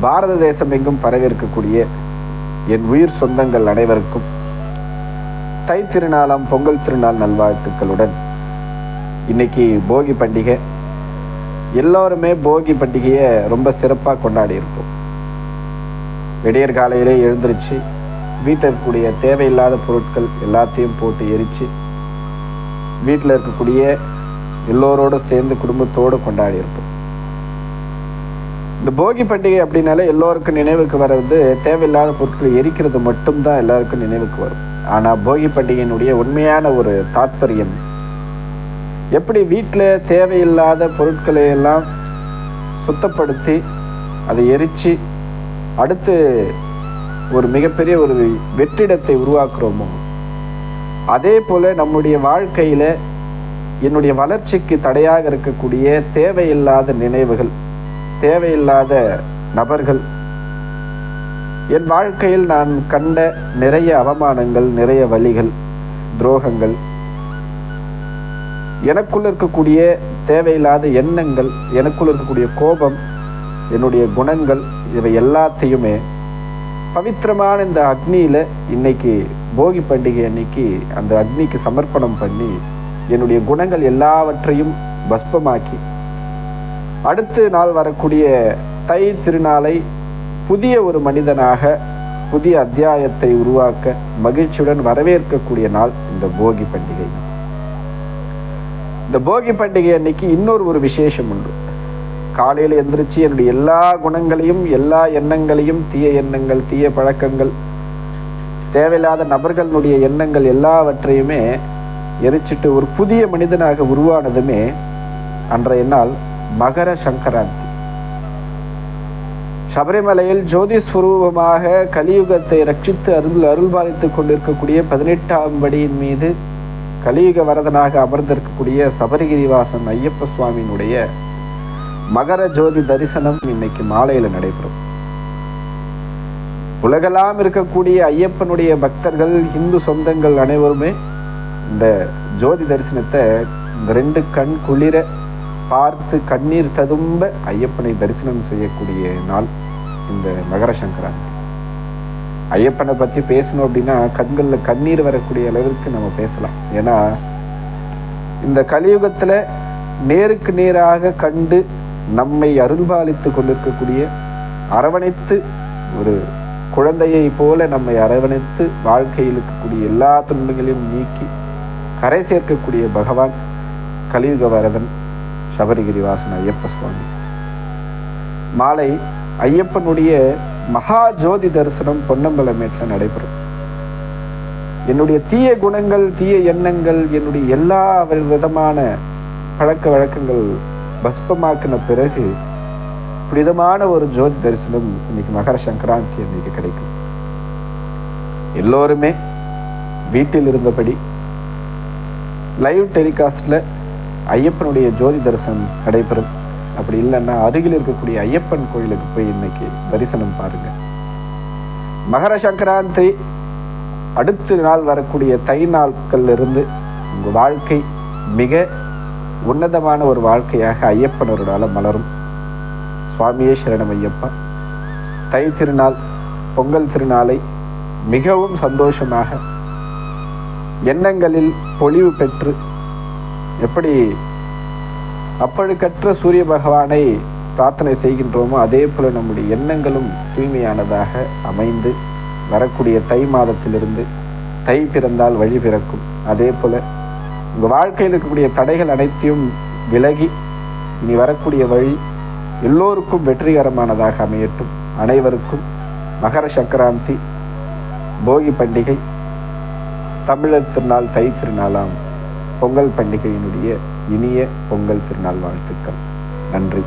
பாரத தேசம் எங்கும் பரவியிருக்கக்கூடிய என் உயிர் சொந்தங்கள் அனைவருக்கும் தை திருநாளாம் பொங்கல் திருநாள் நல்வாழ்த்துக்களுடன் இன்னைக்கு போகி பண்டிகை. எல்லோருமே போகி பண்டிகையை ரொம்ப சிறப்பாக கொண்டாடி இருப்போம். விடியற் காலையிலே எழுந்திருச்சு வீட்டில் இருக்கக்கூடிய தேவையில்லாத பொருட்கள் எல்லாத்தையும் போட்டு எரித்து வீட்டில் இருக்கக்கூடிய எல்லோரோடு சேர்ந்து குடும்பத்தோடு கொண்டாடி இருப்போம். இந்த போகி பண்டிகை அப்படின்னாலே எல்லோருக்கும் நினைவுக்கு வர்றது தேவையில்லாத பொருட்களை எரிக்கிறது மட்டும்தான் எல்லாருக்கும் நினைவுக்கு வரும். ஆனால் போகி பண்டிகையினுடைய உண்மையான ஒரு தாத்பரியம், எப்படி வீட்டில் தேவையில்லாத பொருட்களை எல்லாம் சுத்தப்படுத்தி அதை எரித்து அடுத்து ஒரு மிகப்பெரிய ஒரு வெற்றிடத்தை உருவாக்குறோமோ, அதே போல் நம்முடைய வாழ்க்கையில் என்னுடைய வளர்ச்சிக்கு தடையாக இருக்கக்கூடிய தேவையில்லாத நினைவுகள், தேவையில்லாத நபர்கள், என் வாழ்க்கையில் நான் கண்ட நிறைய அவமானங்கள், நிறைய வலிகள், துரோகங்கள், எனக்குள்ள இருக்கக்கூடிய தேவையில்லாத எண்ணங்கள், எனக்குள்ள இருக்கக்கூடிய கோபம், என்னுடைய குணங்கள், இவை எல்லாத்தையுமே பவித்திரமான இந்த அக்னியில் இன்னைக்கு போகி பண்டிகை அன்னைக்கு அந்த அக்னிக்கு சமர்ப்பணம் பண்ணி என்னுடைய குணங்கள் எல்லாவற்றையும் பஸ்பமாக்கி அடுத்த நாள் வரக்கூடிய தை திருநாளை புதிய ஒரு மனிதனாக புதிய அத்தியாயத்தை உருவாக்க மகிழ்ச்சியுடன் வரவேற்கக்கூடிய நாள் இந்த போகி பண்டிகை. இந்த போகி பண்டிகை அன்னைக்கு இன்னொரு ஒரு விசேஷம் உண்டு. காலையில் எந்திரிச்சு என்னுடைய எல்லா குணங்களையும், எல்லா எண்ணங்களையும், தீய எண்ணங்கள், தீய பழக்கங்கள், தேவையில்லாத நபர்களுடைய எண்ணங்கள் எல்லாவற்றையுமே எரிச்சிட்டு ஒரு புதிய மனிதனாக உருவானதுமே அன்றைய நாள் மகர சங்கராந்தி. சபரிமலையில் ஜோதி ஸ்வரூபமாக கலியுகத்தை ரட்சித்து அருள்பாலித்து கொண்டிருக்கக்கூடிய 18ஆம் படியின் மீது கலியுக வரதனாக அமர்ந்திருக்கக்கூடிய சபரிகிரிவாசன் ஐயப்ப சுவாமியினுடைய மகர ஜோதி தரிசனம் இன்னைக்கு மாலையில் நடைபெறும். உலகெல்லாம் இருக்கக்கூடிய ஐயப்பனுடைய பக்தர்கள், இந்து சொந்தங்கள் அனைவருமே இந்த ஜோதி தரிசனத்தை இந்த 2 கண் குளிர பார்த்து கண்ணீர் ததும்ப ஐயப்பனை தரிசனம் செய்யக்கூடிய நாள் இந்த மகர சங்கராந்தி. ஐயப்பனை பற்றி பேசணும் அப்படின்னா கண்களில் கண்ணீர் வரக்கூடிய அளவிற்கு நம்ம பேசலாம். ஏன்னா இந்த கலியுகத்தில் நேருக்கு நேராக கண்டு நம்மை அருள்பாலித்து கொண்டிருக்கக்கூடிய, அரவணைத்து ஒரு குழந்தையை போல நம்மை அரவணைத்து வாழ்க்கையில் இருக்கக்கூடிய எல்லா துன்பங்களையும் நீக்கி கரை சேர்க்கக்கூடிய பகவான் கலியுக வரதன் சபரிகிரிவாசன் ஐயப்ப சுவாமி. மாலை ஐயப்பனுடைய மகா ஜோதி தரிசனம் பொன்னம்பலமேட்டில் நடைபெறும். என்னுடைய தீய குணங்கள், தீய எண்ணங்கள், என்னுடைய எல்லா விதமான பழக்க வழக்கங்கள் பஸ்பமாக்கின பிறகு புனிதமான ஒரு ஜோதி தரிசனம் இன்னைக்கு மகர சங்கராந்தி அன்னைக்கு கிடைக்கும். எல்லோருமே வீட்டில் இருந்தபடி லைவ் டெலிகாஸ்டில் ஐயப்பனுடைய ஜோதி தரிசனம் நடைபெறும். அப்படி இல்லைன்னா அருகில் இருக்கக்கூடிய ஐயப்பன் கோயிலுக்கு போய் இன்னைக்கு தரிசனம் பாருங்க. மகர சங்கராந்தி அடுத்த நாள் வரக்கூடிய தை நாட்கள்ல இருந்து உங்கள் வாழ்க்கை மிக உன்னதமான ஒரு வாழ்க்கையாக ஐயப்பனோடால மலரும். சுவாமியே சரணம் ஐயப்பா. தை திருநாள் பொங்கல் திருநாளை மிகவும் சந்தோஷமாக எண்ணங்களில் பொலிவு பெற்று, எப்படி அப்பழுக்கற்ற சூரிய பகவானை பிரார்த்தனை செய்கின்றோமோ அதே போல நம்முடைய எண்ணங்களும் தூய்மையானதாக அமைந்து வரக்கூடிய தை மாதத்திலிருந்து தை பிறந்தால் வழி பிறக்கும். அதே போல உங்கள் வாழ்க்கையில் இருக்கக்கூடிய தடைகள் அனைத்தையும் விலகி இனி வரக்கூடிய வழி எல்லோருக்கும் வெற்றிகரமானதாக அமையட்டும். அனைவருக்கும் மகர சங்கராந்தி போகி பண்டிகை, தமிழர் திருநாள் தை திருநாளாம் பொங்கல் பண்டிகையினுடைய இனிய பொங்கல் திருநாள் வாழ்த்துக்கள். நன்றி.